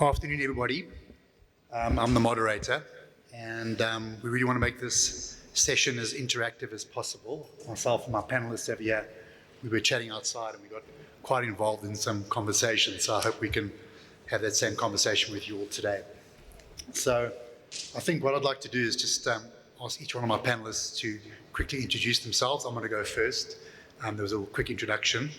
Afternoon, everybody. I'm the moderator, and we really want to make this session as interactive as possible. Myself and my panelists over here, we were chatting outside and we got quite involved in some conversations, so I hope we can have that same conversation with you all today. So I think what I'd like to do is just ask each one of my panelists to quickly introduce themselves. I'm going to go first. There was a quick introduction.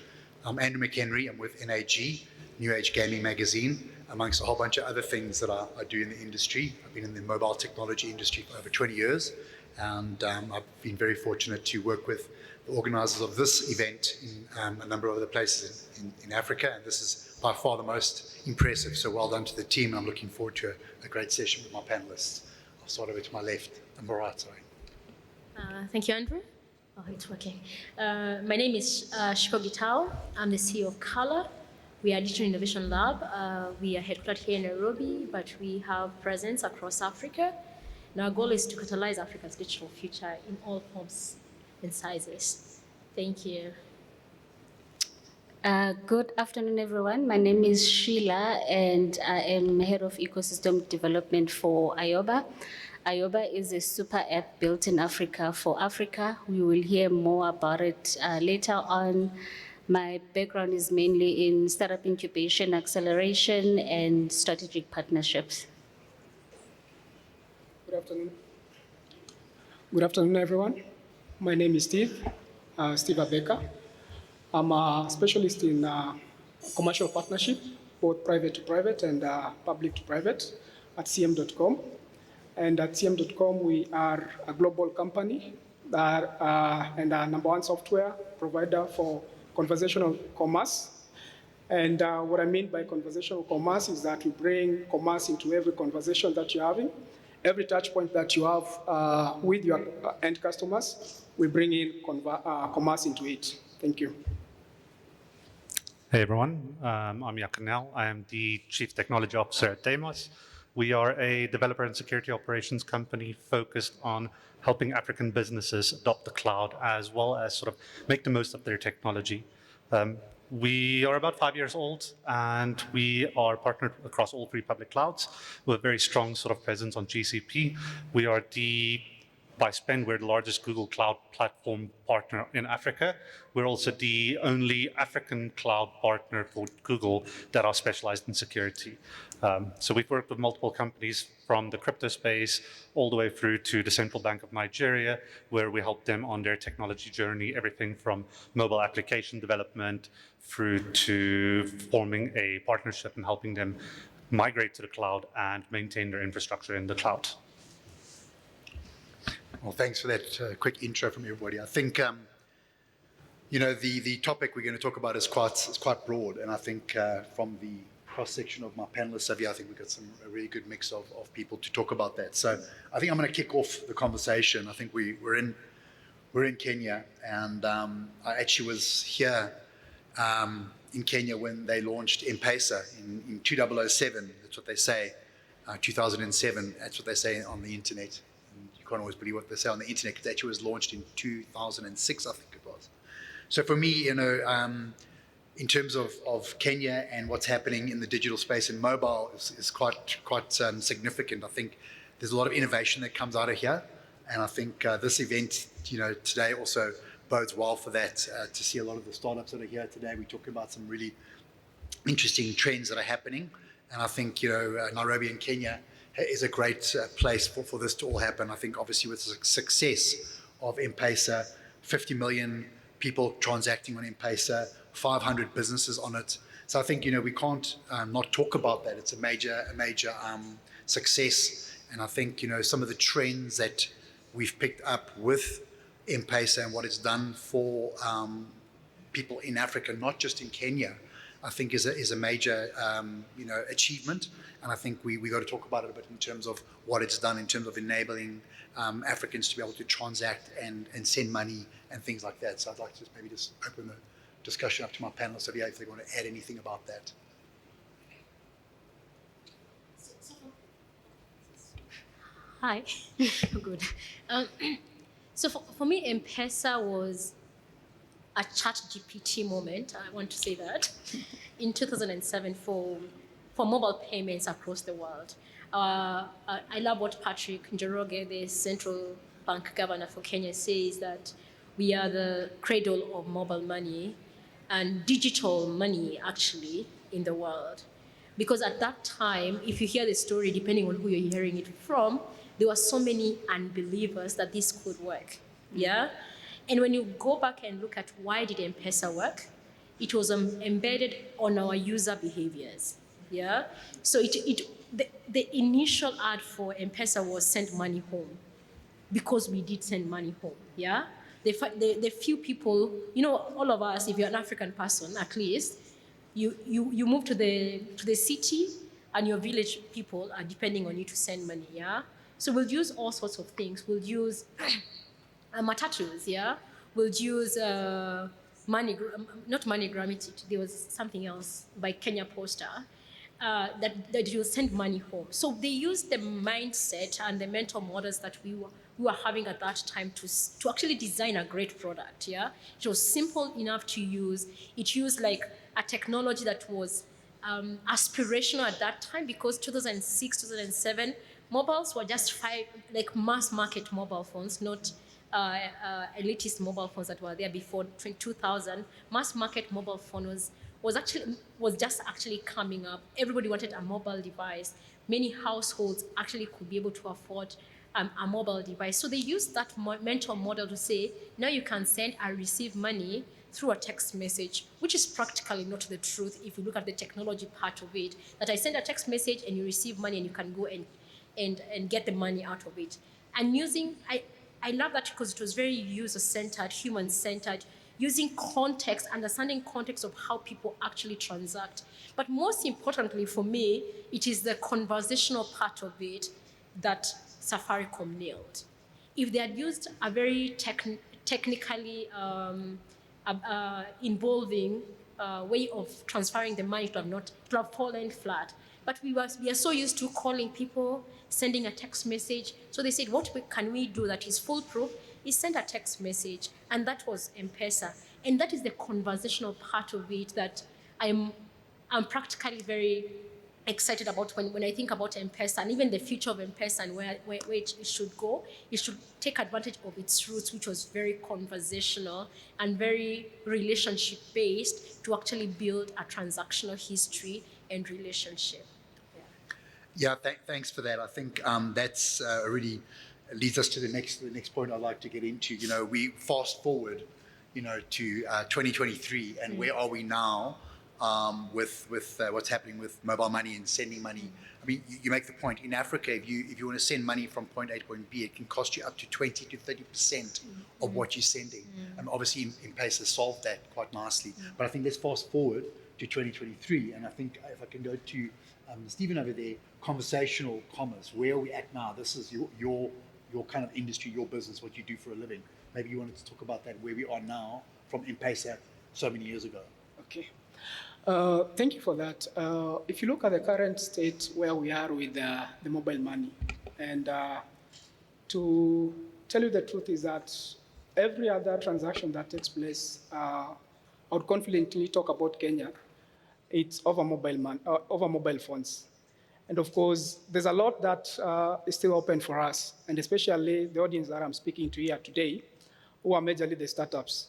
I'm Andrew McHenry. I'm with NAG, New Age Gaming Magazine, amongst a whole bunch of other things that I do in the industry. I've been in the mobile technology industry for over 20 years, and I've been very fortunate to work with the organisers of this event in a number of other places in Africa, and this is by far the most impressive, so well done to the team. I'm looking forward to a great session with my panelists. I'll start over to my left, and my right, sorry. Thank you, Andrew. Oh, it's working. My name is Shikoh Gitau. I'm the CEO of Qhala. We are a digital innovation lab. We are headquartered here in Nairobi, but we have presence across Africa. And our goal is to catalyze Africa's digital future in all forms and sizes. Thank you. Good afternoon, everyone. My name is Shiela, and I am Head of Ecosystem Development for Ayoba. Ayoba is a super app built in Africa for Africa. We will hear more about it later on. My background is mainly in startup incubation, acceleration, and strategic partnerships. Good afternoon. Good afternoon, everyone. My name is Steve Abeka. I'm a specialist in commercial partnership, both private to private and public to private at cm.com. And at cm.com, we are a global company and a number one software provider for conversational commerce. And what I mean by conversational commerce is that we bring commerce into every conversation that you're having. Every touch point that you have with your end customers, we bring in commerce into it. Thank you. Hey everyone, I'm Jaco Nel. I am the Chief Technology Officer at Deimos. We are a developer and security operations company focused on helping African businesses adopt the cloud as well as sort of make the most of their technology. We are about 5 years old and we are partnered across all three public clouds with a very strong sort of presence on GCP. We are by spend, we're the largest Google Cloud Platform partner in Africa. We're also the only African cloud partner for Google that are specialized in security. So we've worked with multiple companies from the crypto space all the way through to the Central Bank of Nigeria, where we help them on their technology journey, everything from mobile application development through to forming a partnership and helping them migrate to the cloud and maintain their infrastructure in the cloud. Well, thanks for that quick intro from everybody. I think, you know, the topic we're going to talk about is quite broad, and I think from the cross-section of my panelists over here, I think we've got a really good mix of people to talk about that. So I think I'm going to kick off the conversation. I think we're in Kenya, and I actually was here in Kenya when they launched M-Pesa in 2007. That's what they say, 2007. That's what they say on the internet. You can't always believe what they say on the internet, because it actually was launched in 2006, I think it was. So for me, you know, in terms of Kenya and what's happening in the digital space and mobile is quite significant. I think there's a lot of innovation that comes out of here, and I think this event, you know, today also bodes well for that. To see a lot of the startups that are here today, we talk about some really interesting trends that are happening, and I think, you know, Nairobi and Kenya is a great place for this to all happen. I think obviously with the success of M-Pesa, 50 million people transacting on M-Pesa, 500 businesses on it. So I think, you know, we can't not talk about that. It's a major success. And I think, you know, some of the trends that we've picked up with M-Pesa and what it's done for people in Africa, not just in Kenya, I think is a major, you know, achievement. And I think we got to talk about it a bit in terms of what it's done in terms of enabling Africans to be able to transact and send money and things like that. So I'd like to maybe just open the discussion up to my panelists if they want to add anything about that. Hi. Good. So for me, M-Pesa was a chat GPT moment. I want to say that in 2007 for for mobile payments across the world. I love what Patrick Njoroge, the central bank governor for Kenya, says, that we are the cradle of mobile money and digital money, actually, in the world. Because at that time, if you hear the story, depending on who you're hearing it from, there were so many unbelievers that this could work, yeah? And when you go back and look at why did M-Pesa work, it was embedded on our user behaviors, yeah? So the initial ad for M-Pesa was send money home, because we did send money home, yeah? The few people, all of us, if you're an African person, at least, you move to the city and your village people are depending on you to send money, yeah? So we'll use all sorts of things. We'll use matatus, yeah? We'll use not MoneyGram, there was something else by Kenya Posta, that you'll send money home. So they used the mindset and the mental models that we were having at that time to actually design a great product, yeah? It was simple enough to use. It used like a technology that was aspirational at that time, because 2006, 2007, mobiles were just mass market mobile phones, not elitist mobile phones that were there before 2000. Mass market mobile phone was just actually coming up. Everybody wanted a mobile device. Many households actually could be able to afford a mobile device. So they used that mental model to say, now you can send and receive money through a text message, which is practically not the truth if you look at the technology part of it, that I send a text message and you receive money and you can go and get the money out of it. And I love that because it was very user-centered, human-centered, using context, understanding context of how people actually transact. But most importantly for me, it is the conversational part of it that Safaricom nailed. If they had used a very technically involving way of transferring the money, to have fallen flat. But we are so used to calling people, sending a text message. So they said, what can we do that is foolproof? Is send a text message. And that was M-Pesa. And that is the conversational part of it that I'm practically very excited about when I think about M-Pesa, and even the future of M-Pesa and where it should go. It should take advantage of its roots, which was very conversational and very relationship-based, to actually build a transactional history and relationship. Yeah, thanks for that. I think that's really leads us to the next point I'd like to get into. We fast forward, to 2023, and where are we now with what's happening with mobile money and sending money? I mean, you make the point, in Africa, if you want to send money from point A to point B, it can cost you up to 20 to 30% of what you're sending. Obviously, M-Pesa solved that quite nicely. But I think let's fast forward to 2023, and I think if I can go to Stephen over there, conversational commerce, where are we at now? This is your kind of industry, your business, what you do for a living. Maybe you wanted to talk about that, where we are now from M-Pesa so many years ago. Okay. Thank you for that. If you look at the current state where we are with the mobile money, and to tell you the truth is that every other transaction that takes place, I would confidently talk about Kenya, it's over mobile phones. And of course, there's a lot that is still open for us, and especially the audience that I'm speaking to here today, who are majorly the startups,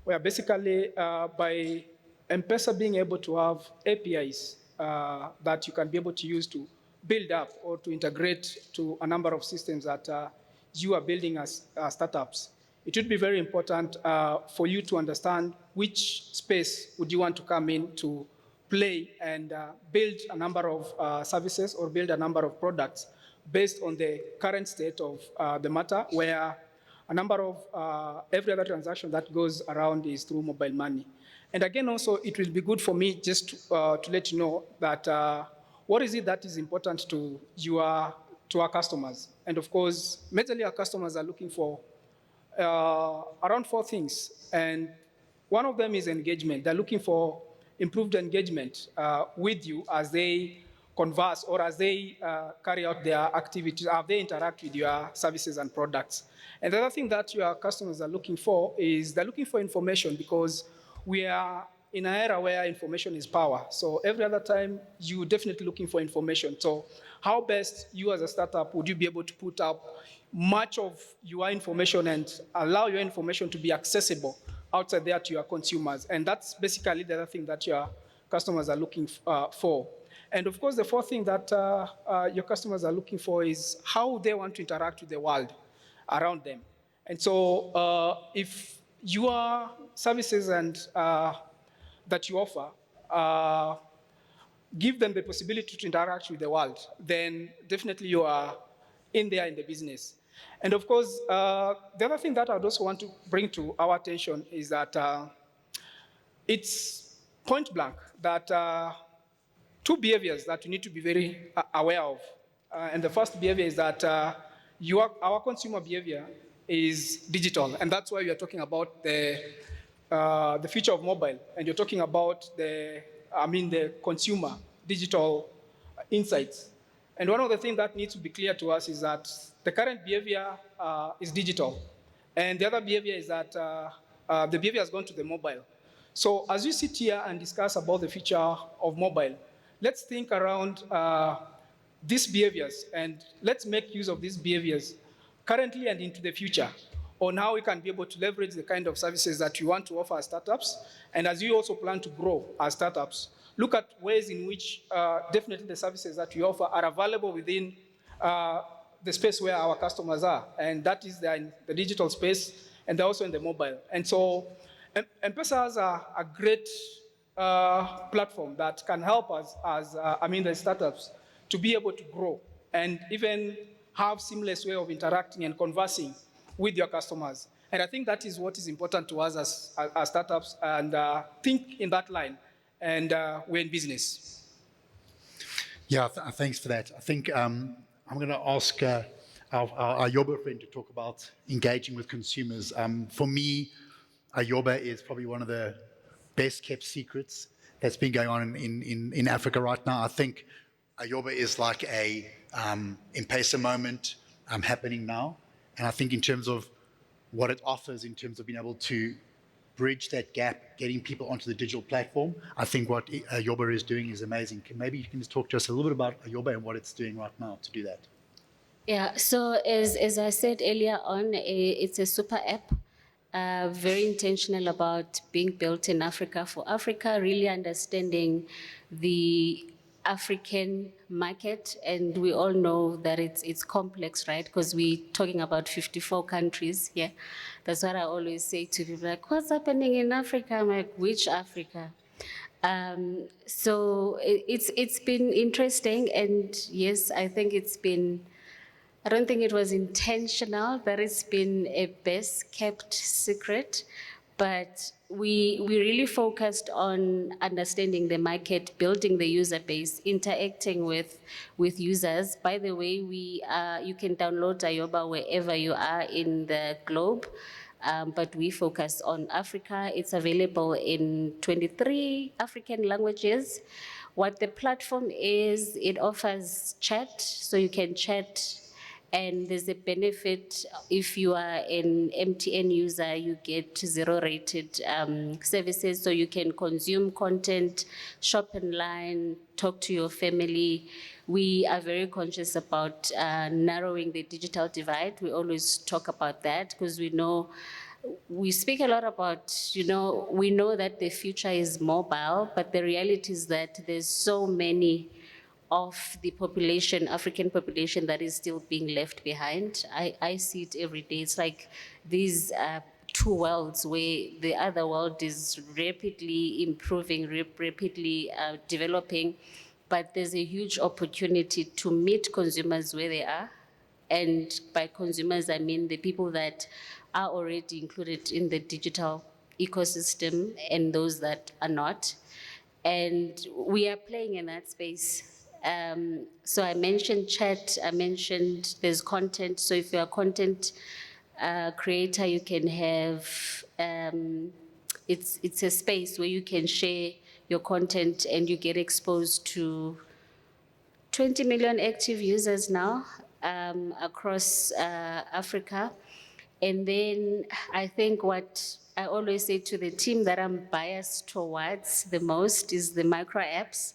where basically by M-Pesa being able to have APIs that you can be able to use to build up or to integrate to a number of systems that you are building as startups, it would be very important for you to understand which space would you want to come in to play and build a number of services or build a number of products based on the current state of the matter, where a number of every other transaction that goes around is through mobile money. And again, also, it will be good for me just to let you know that what is it that is important to our customers. And of course, majorly our customers are looking for around 4 things. And one of them is engagement. They're looking for improved engagement with you as they converse or as they carry out their activities, as they interact with your services and products. And the other thing that your customers are looking for is they're looking for information, because we are in an era where information is power. So every other time, you're definitely looking for information. So how best you as a startup would you be able to put up much of your information and allow your information to be accessible outside there to your consumers? And that's basically the other thing that your customers are looking for. And of course, the fourth thing that your customers are looking for is how they want to interact with the world around them. And so if your services and that you offer give them the possibility to interact with the world, then definitely you are in there in the business. And of course, the other thing that I would also want to bring to our attention is that it's point blank that two behaviors that you need to be very aware of. And the first behavior is that our consumer behavior is digital, and that's why we are talking about the future of mobile, and you're talking about the consumer digital insights. And one of the things that needs to be clear to us is that the current behavior is digital, and the other behavior is that the behavior has gone to the mobile. So as we sit here and discuss about the future of mobile, let's think around these behaviors, and let's make use of these behaviors currently and into the future on how we can be able to leverage the kind of services that we want to offer as startups. And as you also plan to grow as startups, look at ways in which definitely the services that we offer are available within the space where our customers are. And that is in the digital space, and they're also in the mobile. And so M-Pesa has a great platform that can help us as the startups to be able to grow and even have seamless way of interacting and conversing with your customers. And I think that is what is important to us as startups, and think in that line, and we're in business. Yeah, thanks for that. I think I'm going to ask our Ayoba friend to talk about engaging with consumers. For me, Ayoba is probably one of the best kept secrets that's been going on in Africa right now. I think Ayoba is like a M-Pesa moment happening now. And I think in terms of what it offers, in terms of being able to bridge that gap, getting people onto the digital platform, I think what Ayoba is doing is amazing. Maybe you can just talk to us a little bit about Ayoba and what it's doing right now to do that. Yeah, so as I said earlier on, it's a super app, very intentional about being built in Africa for Africa, really understanding the African market, and we all know that it's complex, right? Because we're talking about 54 countries here. That's what I always say to people, like, what's happening in Africa? I'm like, which Africa? So it's been interesting, and yes, I think I don't think it was intentional that it's been a best kept secret, but we really focused on understanding the market, building the user base, interacting with users. By the way, you can download Ayoba wherever you are in the globe, but we focus on Africa. It's available in 23 African languages. What the platform is, it offers chat, so you can chat. And there's a benefit if you are an MTN user, you get 0-rated services, so you can consume content, shop online, talk to your family. We are very conscious about narrowing the digital divide. We always talk about that because we speak a lot about, we know that the future is mobile, but the reality is that there's so many of the population, African population, that is still being left behind. I see it every day. It's like these two worlds where the other world is rapidly improving, rapidly developing, but there's a huge opportunity to meet consumers where they are. And by consumers, I mean the people that are already included in the digital ecosystem and those that are not. And we are playing in that space. So I mentioned chat, I mentioned there's content. So if you're a content creator, you can have, it's a space where you can share your content and you get exposed to 20 million active users now across Africa. And then I think what I always say to the team that I'm biased towards the most is the micro apps.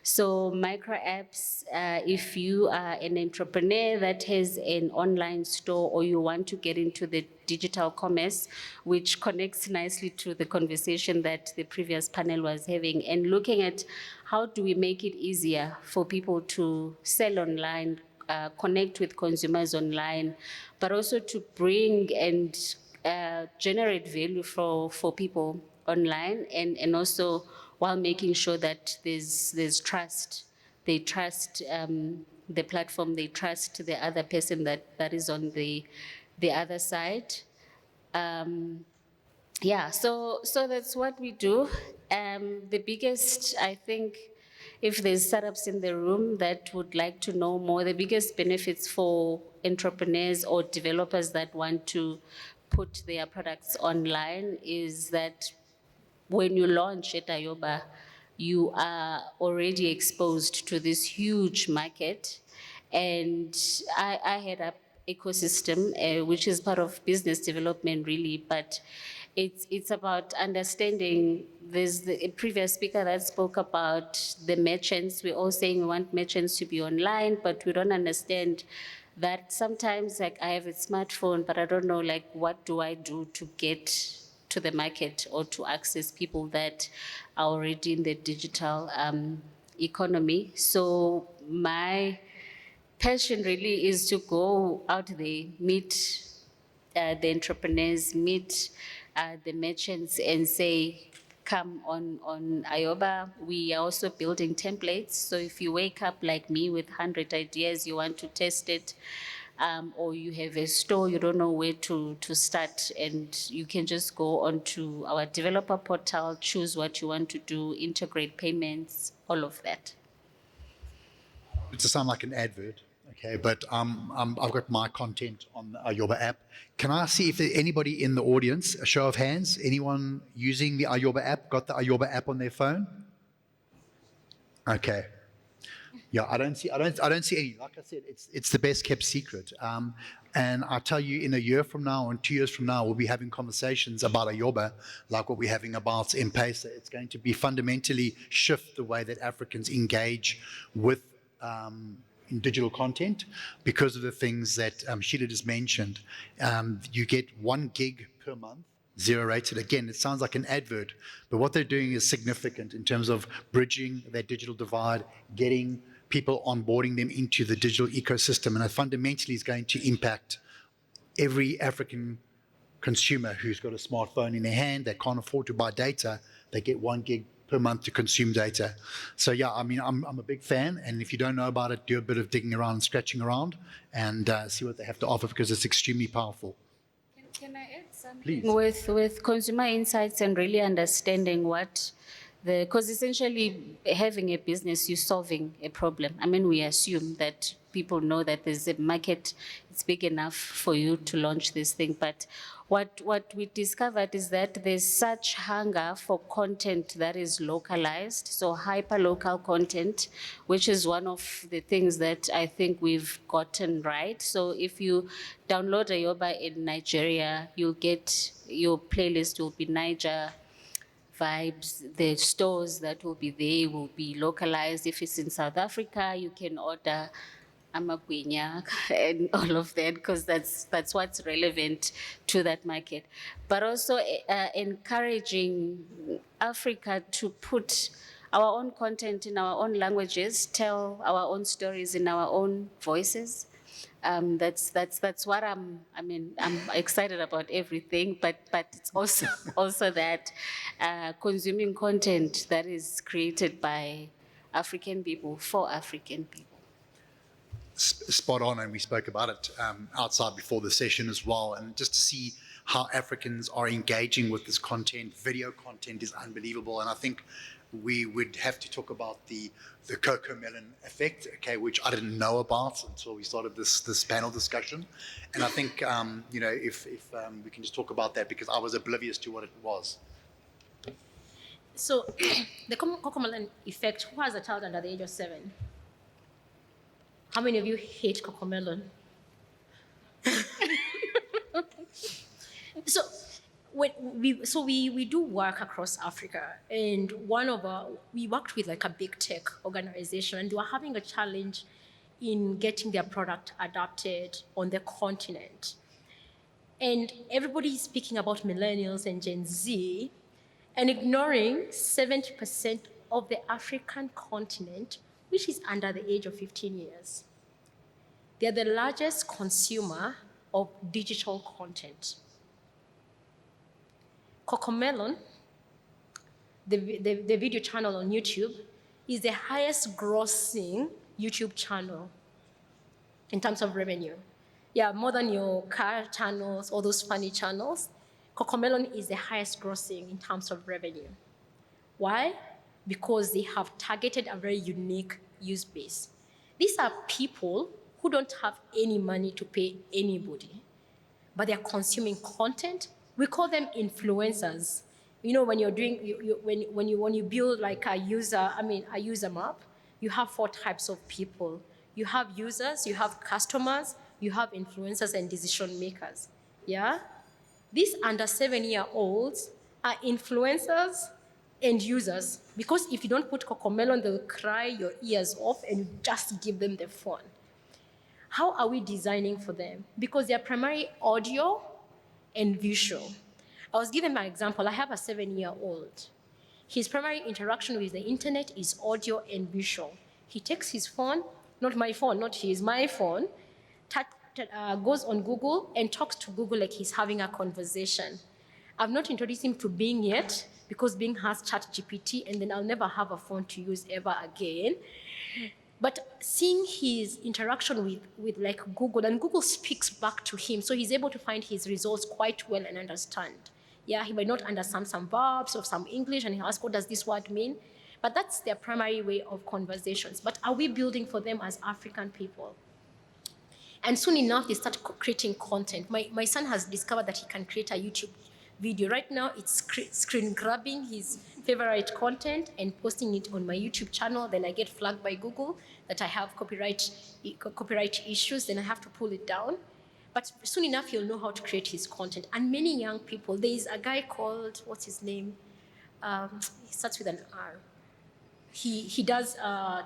So micro apps, if you are an entrepreneur that has an online store or you want to get into the digital commerce, which connects nicely to the conversation that the previous panel was having, and looking at how do we make it easier for people to sell online, connect with consumers online, but also to bring and generate value for people online, and also while making sure that there's trust. They trust the platform, they trust the other person that is on the other side. Yeah, so that's what we do. The biggest, I think, if there's startups in the room that would like to know more, the biggest benefits for entrepreneurs or developers that want to put their products online is that when you launch at Ayoba, you are already exposed to this huge market. And I head up ecosystem, which is part of business development really, but it's about understanding. There's the previous speaker that spoke about the merchants. We're all saying we want merchants to be online, but we don't understand that sometimes, like, I have a smartphone, but I don't know, like, what do I do to get to the market or to access people that are already in the digital economy. So my passion really is to go out there, meet the entrepreneurs, meet the merchants, and say, come on Ayoba. We are also building templates. So if you wake up like me with 100 ideas, you want to test it, or you have a store, you don't know where to start, and you can just go onto our developer portal, choose what you want to do, integrate payments, all of that. To sound like an advert, okay, but I've got my content on the Ayoba app. Can I see if there's anybody in the audience, a show of hands, anyone using the Ayoba app, got the Ayoba app on their phone? Okay. Yeah, I don't see any. Like I said, it's the best kept secret. And I tell you, in a year from now and 2 years from now, we'll be having conversations about Ayoba, like what we're having about M-Pesa. It's going to be fundamentally shift the way that Africans engage with in digital content because of the things that Shiela just mentioned. You get 1 gig per month, zero rated. Again, it sounds like an advert, but what they're doing is significant in terms of bridging that digital divide, getting people onboarding them into the digital ecosystem, and it fundamentally is going to impact every African consumer who's got a smartphone in their hand. They can't afford to buy data. They get 1 gig per month to consume data. So yeah, I mean, I'm a big fan, and if you don't know about it, do a bit of digging around and scratching around and see what they have to offer, because it's extremely powerful. Can I add something? Please. With consumer insights and really understanding what because essentially having a business, you're solving a problem. I mean, we assume that people know that there's a market, it's big enough for you to launch this thing. But what we discovered is that there's such hunger for content that is localized, so hyper-local content, which is one of the things that I think we've gotten right. So if you download Ayoba in Nigeria, you'll get your playlist will be Niger vibes. The stores that will be there will be localized. If it's in South Africa, you can order amagwinya and all of that, because that's what's relevant to that market. But also encouraging Africa to put our own content in our own languages, tell our own stories in our own voices. That's what I'm excited about everything, but it's also that consuming content that is created by African people for African people. Spot on, and we spoke about it outside before the session as well, and just to see how Africans are engaging with this content. Video content is unbelievable, and I think we would have to talk about the cocoa melon effect, okay, which I didn't know about until we started this panel discussion. And I think if we can just talk about that, because I was oblivious to what it was. So the cocoa melon effect, who has a child under the age of 7? How many of you hate cocoa melon? we do work across Africa, and we worked with like a big tech organization, and they were having a challenge in getting their product adapted on the continent. And everybody is speaking about millennials and Gen Z, and ignoring 70% of the African continent, which is under the age of 15 years. They're the largest consumer of digital content. Cocomelon, the video channel on YouTube, is the highest grossing YouTube channel in terms of revenue. Yeah, more than your car channels, all those funny channels. Cocomelon is the highest grossing in terms of revenue. Why? Because they have targeted a very unique use base. These are people who don't have any money to pay anybody, but they're consuming content. We call them influencers. You know, when you're doing, when you build like a user map, you have 4 types of people. You have users, you have customers, you have influencers and decision makers. Yeah? These under 7-year-olds are influencers and users, because if you don't put Cocomelon, they'll cry your ears off and you just give them the phone. How are we designing for them? Because they're primarily audio and visual. I was given my example. I have a 7-year-old. His primary interaction with the internet is audio and visual. He takes his phone, not my phone, not his, my phone, goes on Google and talks to Google like he's having a conversation. I've not introduced him to Bing yet, because Bing has ChatGPT, and then I'll never have a phone to use ever again. But seeing his interaction with like Google, and Google speaks back to him, so he's able to find his results quite well and understand. Yeah, he might not understand some verbs or some English, and he'll ask, what does this word mean? But that's their primary way of conversations. But are we building for them as African people? And soon enough, they start creating content. My son has discovered that he can create a YouTube video. Right now, it's screen grabbing his favorite content and posting it on my YouTube channel. Then I get flagged by Google that I have copyright issues. Then I have to pull it down. But soon enough, he'll know how to create his content. And many young people, there is a guy called, what's his name? He starts with an R. He does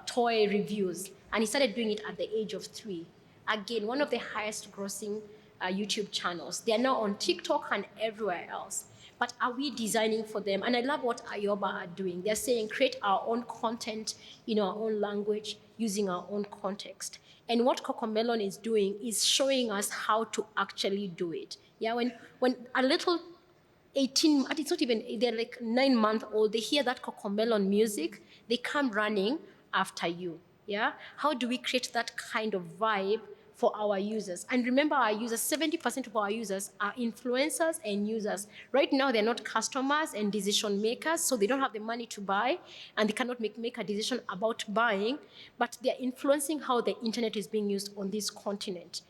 toy reviews, and he started doing it at the age of 3. Again, one of the highest grossing YouTube channels. They are now on TikTok and everywhere else. But are we designing for them? And I love what Ayoba are doing. They're saying create our own content in our own language using our own context. And what Cocomelon is doing is showing us how to actually do it. Yeah, when a little 18, it's not even, they're like 9-month-old, they hear that Cocomelon music, they come running after you. Yeah? How do we create that kind of vibe for our users? And remember, our users, 70% of our users are influencers and users. Right now, they're not customers and decision makers, so they don't have the money to buy, and they cannot make a decision about buying, but they're influencing how the internet is being used on this continent.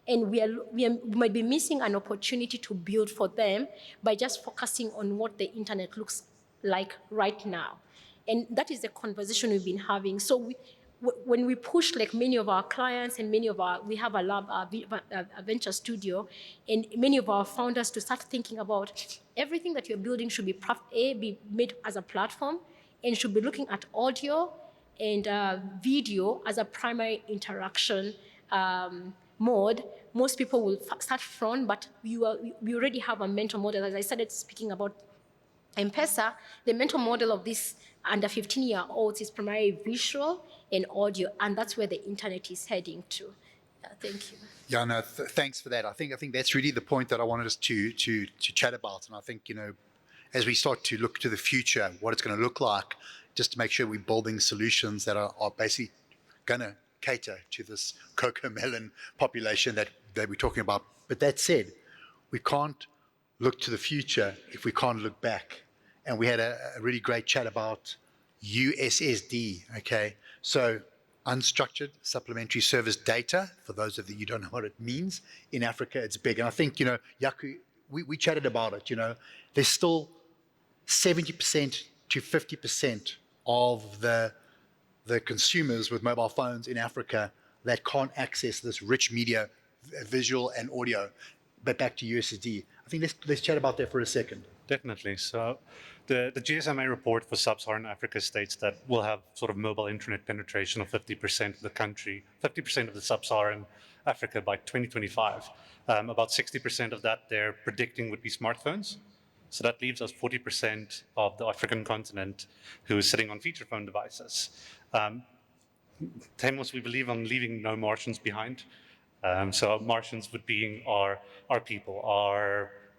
And we might be missing an opportunity to build for them by just focusing on what the internet looks like right now. And that is the conversation we've been having. So when we push, like many of our clients and we have a lab, a venture studio, and many of our founders to start thinking about everything that you're building should be made as a platform, and should be looking at audio and video as a primary interaction mode. Most people will start front, but we already have a mental model. As I started speaking about M-Pesa, the mental model of this under 15-year-olds is primarily visual and audio, and that's where the internet is heading to. Thank you. Yeah, no, thanks for that. I think that's really the point that I wanted us to chat about. And I think, as we start to look to the future, what it's going to look like, just to make sure we're building solutions that are basically going to cater to this Cocomelon population that we're talking about. But that said, we can't look to the future if we can't look back. And we had a really great chat about USSD, okay? So unstructured supplementary service data, for those of you who don't know what it means, in Africa, it's big. And I think, Jaco, we chatted about it, there's still 70% to 50% of the consumers with mobile phones in Africa that can't access this rich media, visual and audio. but back to USSD. I think let's chat about that for a second. Definitely. So the GSMA report for sub-Saharan Africa states that we'll have sort of mobile internet penetration of 50% of the country, 50% of the sub-Saharan Africa by 2025. About 60% of that they're predicting would be smartphones. So that leaves us 40% of the African continent who is sitting on feature phone devices. Deimos, we believe on leaving no Martians behind. So Martians would be our people,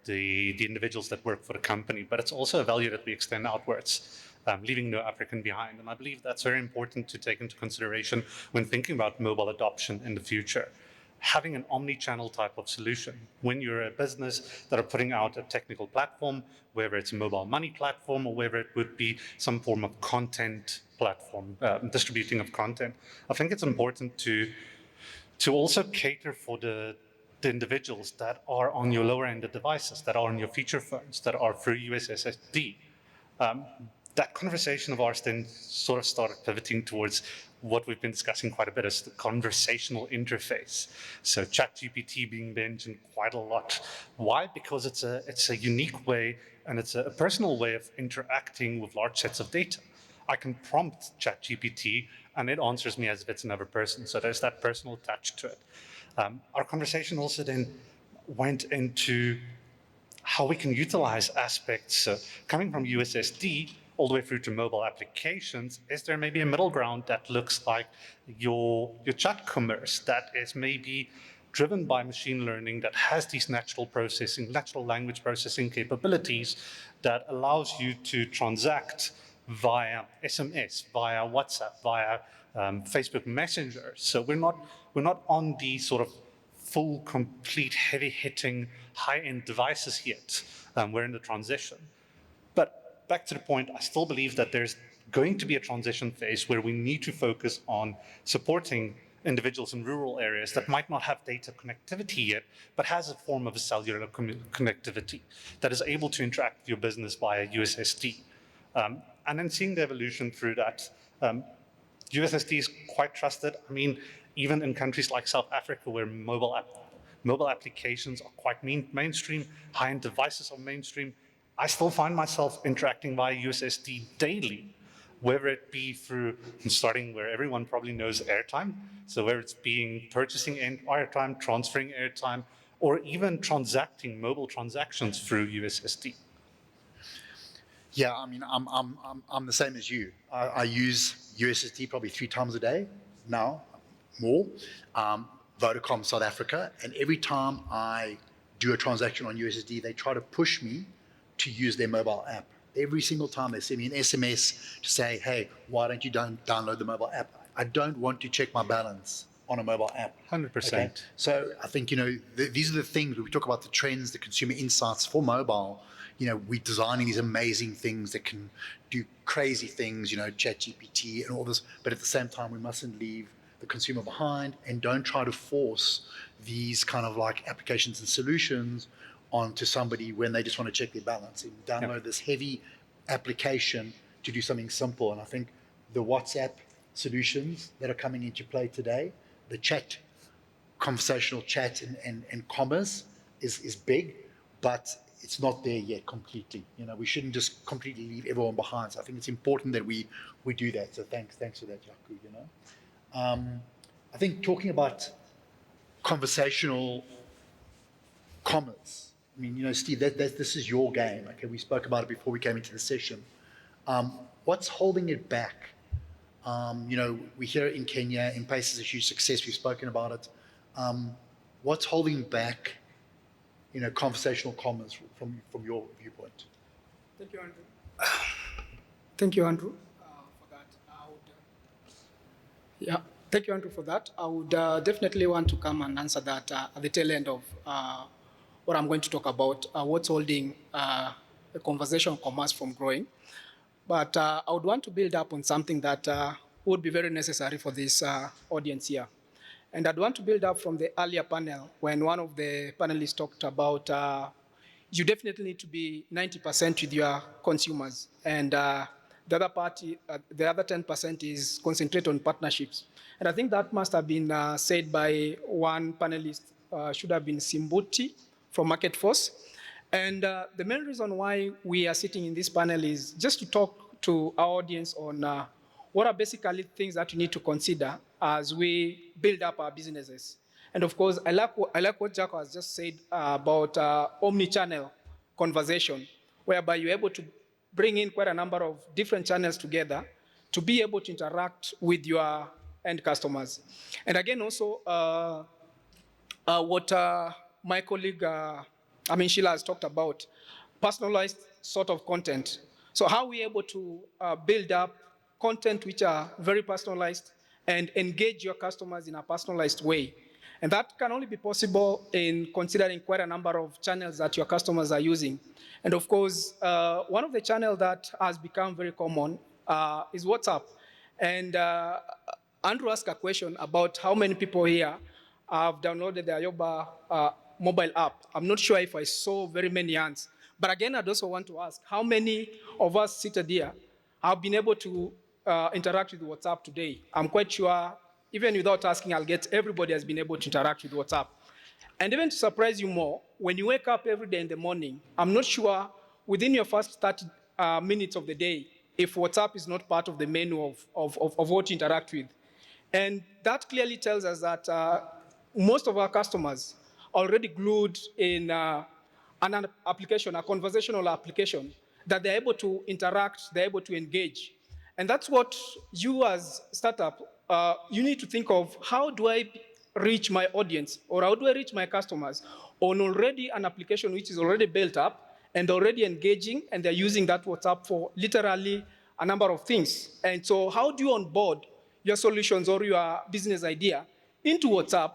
the individuals that work for the company, but it's also a value that we extend outwards, leaving no African behind. And I believe that's very important to take into consideration when thinking about mobile adoption in the future. Having an omni-channel type of solution. When you're a business that are putting out a technical platform, whether it's a mobile money platform or whether it would be some form of content platform, distributing of content, I think it's important to also cater for the individuals that are on your lower end of devices, that are on your feature phones, that are through USSD. That conversation of ours then sort of started pivoting towards what we've been discussing quite a bit is the conversational interface. So ChatGPT being mentioned quite a lot. Why? Because it's a unique way and it's a personal way of interacting with large sets of data. I can prompt ChatGPT and it answers me as if it's another person. So there's that personal touch to it. Our conversation also then went into how we can utilize aspects coming from USSD all the way through to mobile applications. Is there maybe a middle ground that looks like your chat commerce that is maybe driven by machine learning, that has these natural language processing capabilities that allows you to transact via SMS, via WhatsApp, via Facebook Messenger. So we're not on the sort of full, complete, heavy-hitting, high-end devices yet. We're in the transition. But back to the point, I still believe that there's going to be a transition phase where we need to focus on supporting individuals in rural areas that might not have data connectivity yet, but has a form of a cellular connectivity that is able to interact with your business via USSD. And then seeing the evolution through that. USSD is quite trusted. I mean, even in countries like South Africa, where mobile applications are quite mainstream, high-end devices are mainstream, I still find myself interacting via USSD daily, whether it be through starting where everyone probably knows airtime, so whether it's purchasing airtime, transferring airtime, or even transacting mobile transactions through USSD. Yeah, I mean, I'm the same as you. I use USSD probably 3 times a day now, more. Vodacom South Africa, and every time I do a transaction on USSD, they try to push me to use their mobile app. Every single time they send me an SMS to say, hey, why don't you download the mobile app? I don't want to check my balance on a mobile app. 100%. Okay? So I think, these are the things, when we talk about the trends, the consumer insights for mobile, we're designing these amazing things that can do crazy things, ChatGPT and all this, but at the same time, we mustn't leave the consumer behind and don't try to force these kind of like applications and solutions onto somebody when they just want to check their balance and download this heavy application to do something simple. And I think the WhatsApp solutions that are coming into play today, the conversational chat and commerce is big, but it's not there yet completely. We shouldn't just completely leave everyone behind. So I think it's important that we do that. So thanks for that, Jaco. I think talking about conversational commerce, I mean, Steve, this is your game. Okay, we spoke about it before we came into the session. What's holding it back? We hear it in Kenya. M-Pesa is a huge success. We've spoken about it. What's holding back, conversational commerce from your viewpoint? Thank you, Andrew. Thank you, Andrew, for that. Thank you, Andrew, for that. I would definitely want to come and answer that at the tail end of what I'm going to talk about, what's holding the conversational commerce from growing. But I would want to build up on something that would be very necessary for this audience here. And I'd want to build up from the earlier panel when one of the panelists talked about you definitely need to be 90% with your consumers. And the other 10% is concentrate on partnerships. And I think that must have been said by one panelist, should have been Simbuti from Market Force. And the main reason why we are sitting in this panel is just to talk to our audience on what are basically things that we need to consider as we build up our businesses. And of course, I like what Jaco has just said about omni-channel conversation, whereby you're able to bring in quite a number of different channels together to be able to interact with your end customers. And again, also, what my colleague, Shiela has talked about, personalized sort of content. So how are we able to build up content which are very personalized and engage your customers in a personalized way? And that can only be possible in considering quite a number of channels that your customers are using. And of course, one of the channels that has become very common is WhatsApp. And Andrew asked a question about how many people here have downloaded the Ayoba mobile app. I'm not sure if I saw very many hands. But again, I'd also want to ask, how many of us seated here have been able to interact with WhatsApp today? I'm quite sure, even without asking, I'll get everybody has been able to interact with WhatsApp. And even to surprise you more, when you wake up every day in the morning, I'm not sure within your first 30 minutes of the day, if WhatsApp is not part of the menu of what you interact with. And that clearly tells us that most of our customers are already glued in an application, a conversational application, that they're able to interact, they're able to engage. And that's what you as startup, you need to think of, how do I reach my audience, or how do I reach my customers on already an application which is already built up and already engaging, and they're using that WhatsApp for literally a number of things. And so how do you onboard your solutions or your business idea into WhatsApp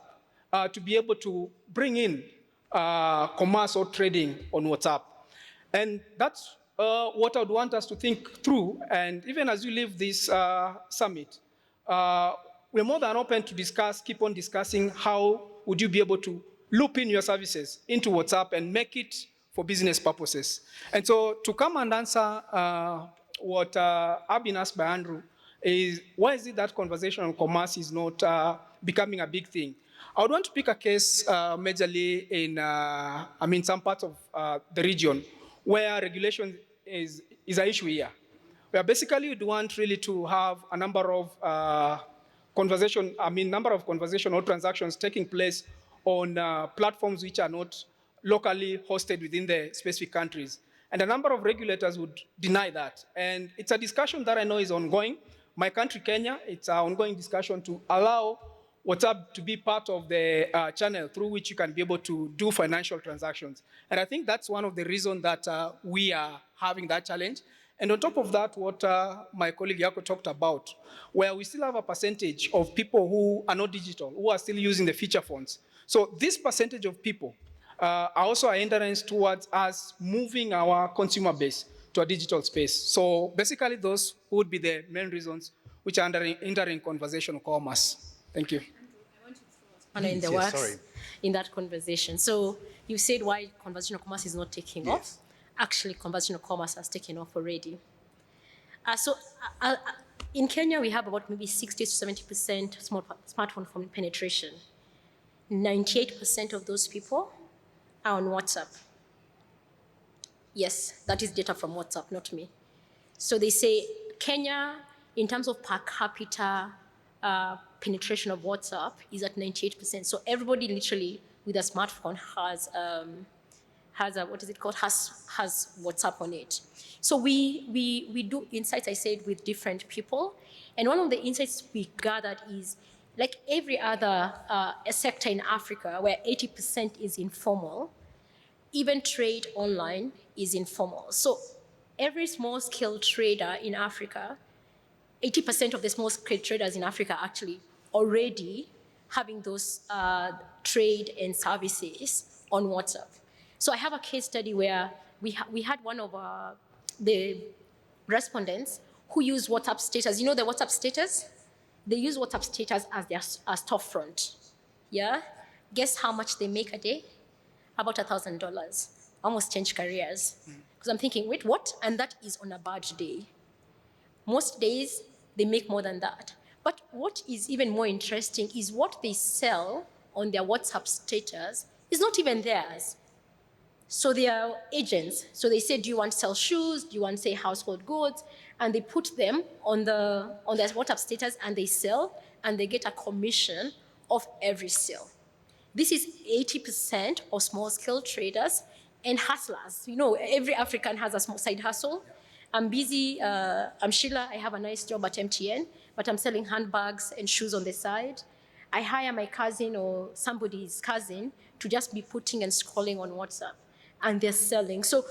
to be able to bring in commerce or trading on WhatsApp? And that's what I would want us to think through. And even as you leave this summit, we're more than open to discuss, keep on discussing how would you be able to loop in your services into WhatsApp and make it for business purposes. And so to come and answer what I've been asked by Andrew is, why is it that conversational commerce is not becoming a big thing? I would want to pick a case majorly in some parts of the region where regulation is an issue here. Where basically you'd want really to have a number of conversational transactions taking place on platforms which are not locally hosted within the specific countries. And a number of regulators would deny that. And it's a discussion that I know is ongoing. My country, Kenya, it's an ongoing discussion to allow WhatsApp to be part of the channel through which you can be able to do financial transactions. And I think that's one of the reasons that we are having that challenge. And on top of that, what my colleague Jaco talked about, where we still have a percentage of people who are not digital, who are still using the feature phones. So this percentage of people are also a hindrance towards us moving our consumer base to a digital space. So basically those would be the main reasons which are hindering conversational commerce. Thank you. In the works in that conversation. So you said why conversational commerce is not taking off. Actually, conversational commerce has taken off already. In Kenya, we have about maybe 60 to 70% smartphone phone penetration. 98% of those people are on WhatsApp. Yes, that is data from WhatsApp, not me. So they say Kenya, in terms of per capita penetration of WhatsApp, is at 98%. So everybody literally with a smartphone has WhatsApp on it. So we do insights, I said, with different people. And one of the insights we gathered is, like every other sector in Africa, where 80% is informal, even trade online is informal. So every small-scale trader in Africa, 80% of the small-scale traders in Africa actually already having those trade and services on WhatsApp. So I have a case study where we had one of the respondents who used WhatsApp status. You know the WhatsApp status? They use WhatsApp status as their storefront. Yeah? Guess how much they make a day? About $1,000. Almost change careers. Because I'm thinking, wait, what? And that is on a bad day. Most days, they make more than that. But what is even more interesting is what they sell on their WhatsApp status is not even theirs. So they are agents. So they say, do you want to sell shoes? Do you want to say household goods? And they put them on their WhatsApp status and they sell and they get a commission of every sale. This is 80% of small scale traders and hustlers. You know, every African has a small side hustle. I'm busy, I'm Shiela, I have a nice job at MTN, but I'm selling handbags and shoes on the side. I hire my cousin or somebody's cousin to just be putting and scrolling on WhatsApp, and they're selling. So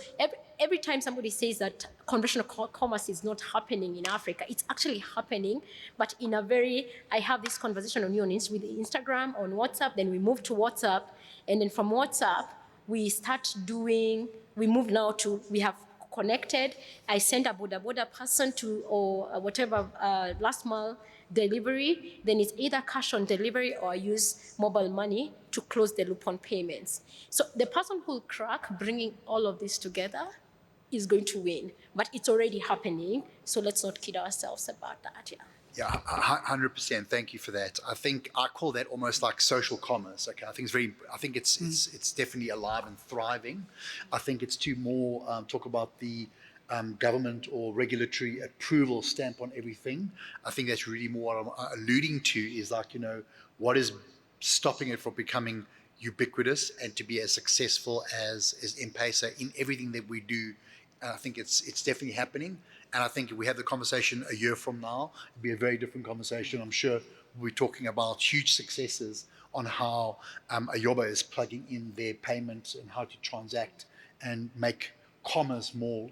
every time somebody says that conventional commerce is not happening in Africa, it's actually happening, but in a very, I have this conversation with Instagram, on WhatsApp, then we move to WhatsApp, and then from WhatsApp, we move now to, we have connected. I send a boda person to, or whatever, last mile delivery, then it's either cash on delivery or I use mobile money to close the loop on payments. So the person who will crack bringing all of this together is going to win, but it's already happening. So let's not kid ourselves about that. Yeah, 100%. Thank you for that. I think I call that almost like social commerce. Okay, I think it's definitely alive and thriving. I think it's to more talk about the government or regulatory approval stamp on everything. I think that's really more what I'm alluding to is like, you know, what is stopping it from becoming ubiquitous and to be as successful as M-Pesa in everything that we do. And I think it's definitely happening. And I think if we have the conversation a year from now, it'll be a very different conversation. I'm sure we'll be talking about huge successes on how Ayoba is plugging in their payments and how to transact and make commerce more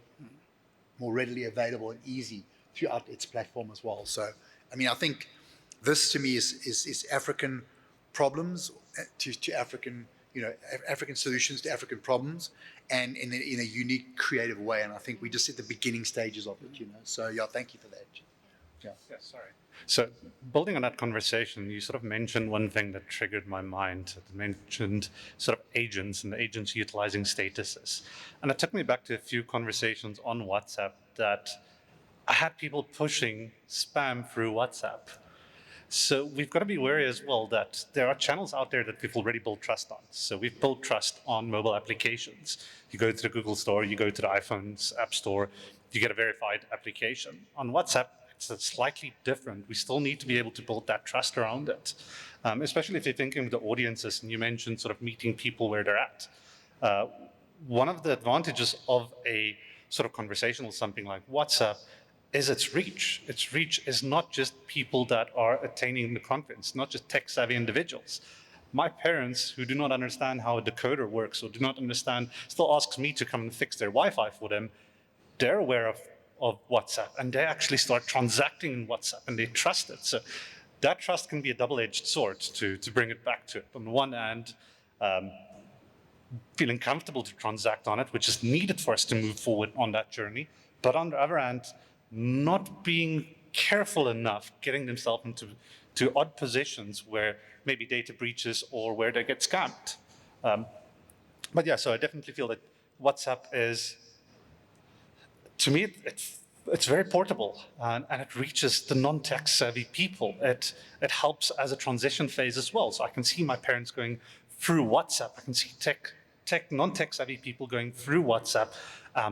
readily available and easy throughout its platform as well. So, I mean, I think this to me is African problems to African, you know, African solutions to African problems, and in a unique, creative way. And I think we just at the beginning stages of it, you know. So yeah, thank you for that. Yeah. Yeah, sorry. So building on that conversation, you sort of mentioned one thing that triggered my mind. It mentioned sort of agents and the agents utilizing statuses. And it took me back to a few conversations on WhatsApp that I had people pushing spam through WhatsApp. So we've got to be wary as well that there are channels out there that we've already built trust on. So we've built trust on mobile applications. You go to the Google Store, you go to the iPhone's App Store, you get a verified application. On WhatsApp, it's slightly different. We still need to be able to build that trust around it, especially if you're thinking of the audiences, and you mentioned sort of meeting people where they're at. One of the advantages of a sort of conversational something like WhatsApp is its reach. Its reach is not just people that are attaining the conference, not just tech-savvy individuals. My parents, who do not understand how a decoder works or do not understand, still asks me to come and fix their Wi-Fi for them. They're aware of WhatsApp, and they actually start transacting in WhatsApp, and they trust it. So that trust can be a double-edged sword to bring it back to it. On the one hand, feeling comfortable to transact on it, which is needed for us to move forward on that journey. But on the other hand, not being careful enough, getting themselves into odd positions where maybe data breaches or where they get scammed. But yeah, so I definitely feel that WhatsApp is, to me, it's very portable and it reaches the non-tech savvy people. It helps as a transition phase as well. So I can see my parents going through WhatsApp. I can see non-tech savvy people going through WhatsApp,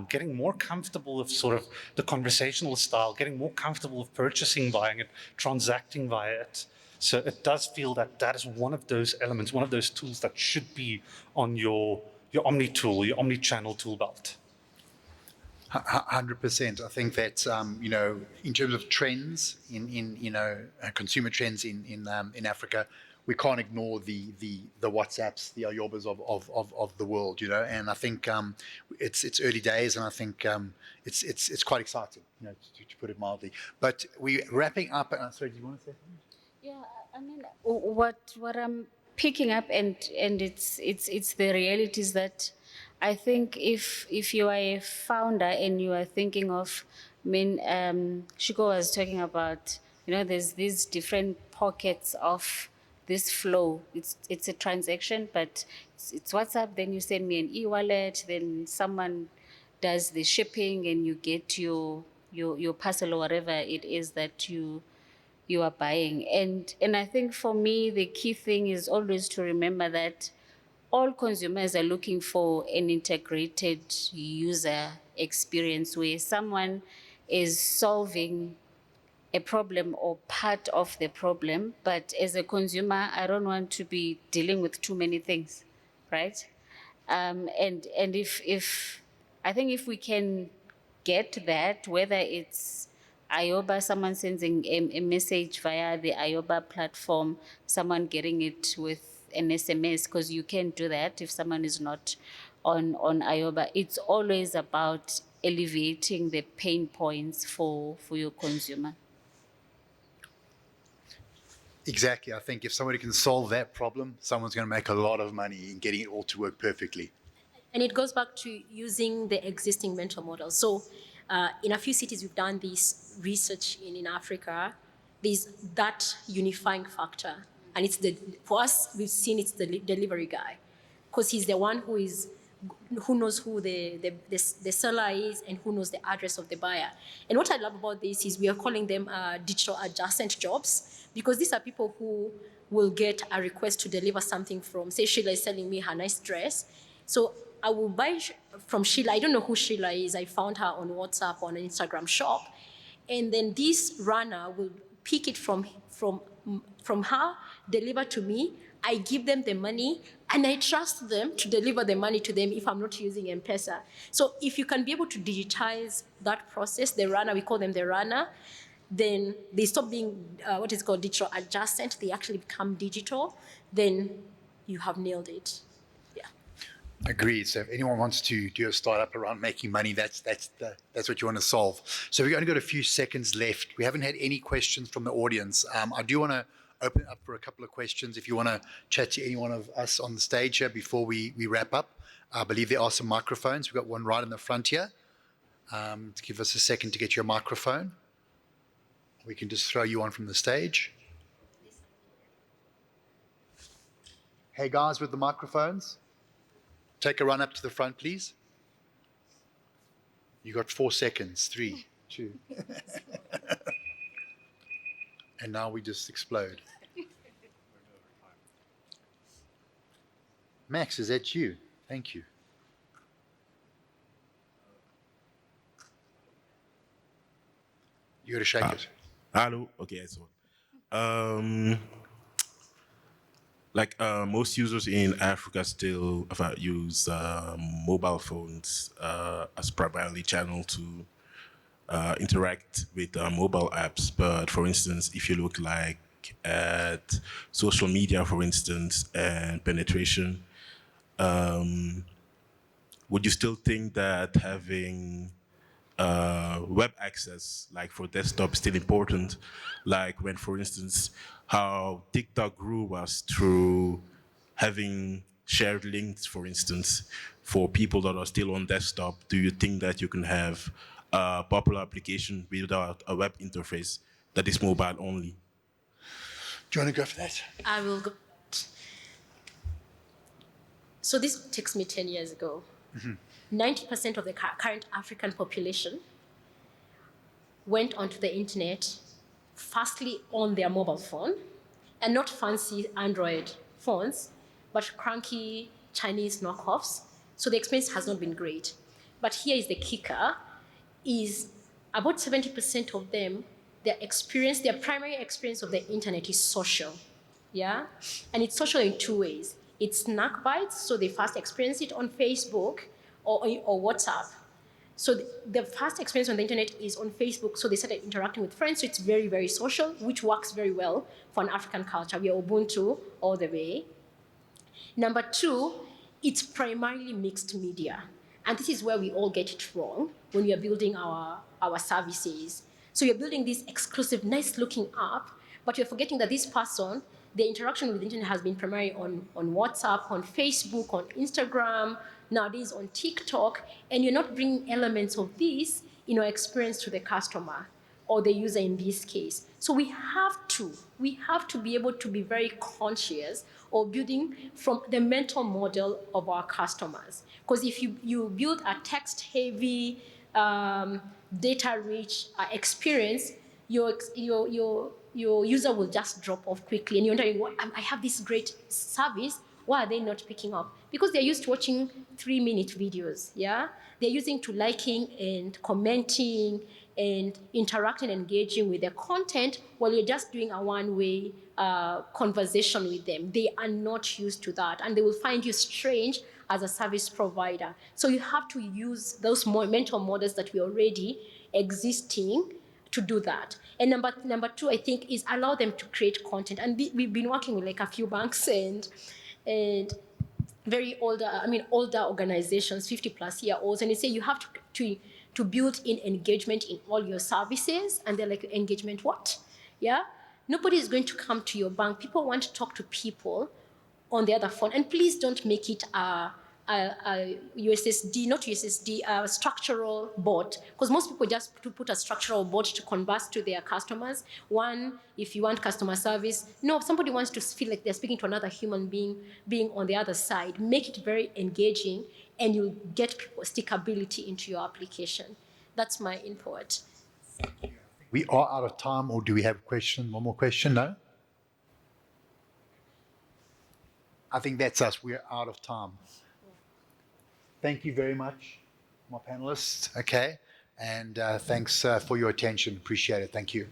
getting more comfortable with sort of the conversational style, getting more comfortable with purchasing via it, transacting via it. So it does feel that that is one of those elements, one of those tools that should be on your omni-tool, your omni-channel tool belt. 100%. I think that you know, in terms of trends in you know, consumer trends in Africa, we can't ignore the WhatsApps, the Ayobas of the world, you know. And I think it's early days, and I think it's quite exciting, you know, to put it mildly. But we're wrapping up. Sorry, do you want to say something? Yeah, I mean, what I'm picking up, and it's the realities that I think if you are a founder and you are thinking of, I mean, Shikoh was talking about, you know, there's these different pockets of this flow. It's a transaction, but it's WhatsApp, then you send me an e-wallet, then someone does the shipping and you get your parcel or whatever it is that you are buying. And I think for me, the key thing is always to remember that all consumers are looking for an integrated user experience where someone is solving a problem or part of the problem, but as a consumer, I don't want to be dealing with too many things, right? And if I think if we can get that, whether it's Ayoba, someone sending a message via the Ayoba platform, someone getting it with an SMS, because you can do that if someone is not on Ayoba. It's always about alleviating the pain points for your consumer. Exactly. I think if somebody can solve that problem, someone's going to make a lot of money in getting it all to work perfectly. And it goes back to using the existing mental model. So in a few cities, we've done this research in Africa. There's that unifying factor. And it's for us, we've seen it's the delivery guy, because he's the one who knows who the seller is and who knows the address of the buyer. And what I love about this is we are calling them digital adjacent jobs, because these are people who will get a request to deliver something from, say, Sheila is selling me her nice dress. So I will buy from Sheila. I don't know who Sheila is. I found her on WhatsApp, on an Instagram shop. And then this runner will pick it from her, deliver to me. I give them the money, and I trust them to deliver the money to them if I'm not using M-Pesa. So if you can be able to digitize that process, the runner, we call them the runner, then they stop being what is called digital adjacent. They actually become digital. Then you have nailed it. Yeah. Agreed. So if anyone wants to do a startup around making money, that's what you want to solve. So we've only got a few seconds left. We haven't had any questions from the audience. I do want to open it up for a couple of questions if you want to chat to any one of us on the stage here before we wrap up. I believe there are some microphones. We've got one right in the front here. To give us a second to get your microphone. We can just throw you on from the stage. Hey guys with the microphones. Take a run up to the front, please. You got 4 seconds. 3, 2. And now we just explode. Max, is that you? Thank you. You got to shake it. Hello. Okay, so most users in Africa still use mobile phones as primarily channel to interact with mobile apps. But for instance, if you look like at social media, for instance, and penetration, would you still think that having web access, like for desktop, is still important? Like when, for instance, how TikTok grew was through having shared links, for instance, for people that are still on desktop. Do you think that you can have a popular application without a web interface that is mobile only? Do you want to go for that? I will go. So this takes me 10 years ago. 90% of the current African population went onto the internet, firstly on their mobile phone, and not fancy Android phones, but cranky Chinese knockoffs. So the experience has not been great. But here is the kicker, is about 70% of them, their primary experience of the internet is social, yeah? And it's social in 2 ways. It's snack bites, so they first experience it on Facebook or WhatsApp. So the first experience on the internet is on Facebook, so they started interacting with friends, so it's very, very social, which works very well for an African culture. We are Ubuntu all the way. Number 2, it's primarily mixed media. And this is where we all get it wrong when we are building our services. So you're building this exclusive, nice-looking app, but you're forgetting that this person, the interaction with the internet has been primarily on WhatsApp, on Facebook, on Instagram, nowadays on TikTok, and you're not bringing elements of this experience to the customer or the user in this case. So we have to be able to be very conscious of building from the mental model of our customers. Because if you build a text-heavy, data-rich experience, your user will just drop off quickly, and you're wondering, I have this great service, Why are they not picking up? Because they're used to watching 3-minute videos, yeah? They're using to liking and commenting and interacting and engaging with their content while you're just doing a one-way conversation with them. They are not used to that, and they will find you strange as a service provider. So you have to use those mental models that we're already existing to do that. And number two, I think, is allow them to create content. And we've been working with like a few banks and very older organizations, 50-plus-year-olds, and they say you have to build in engagement in all your services. And they're like, engagement what? Yeah? Nobody is going to come to your bank. People want to talk to people on the other phone. And please don't make it a USSD, not USSD, a structural bot, because most people just put a structural bot to converse to their customers. One, if you want customer service, no, if somebody wants to feel like they're speaking to another human being on the other side, make it very engaging, and you'll get people stickability into your application. That's my input. We are out of time, or do we have a question? One more question? No? I think that's us. We're out of time. Thank you very much, my panelists. Okay. And thanks for your attention. Appreciate it. Thank you.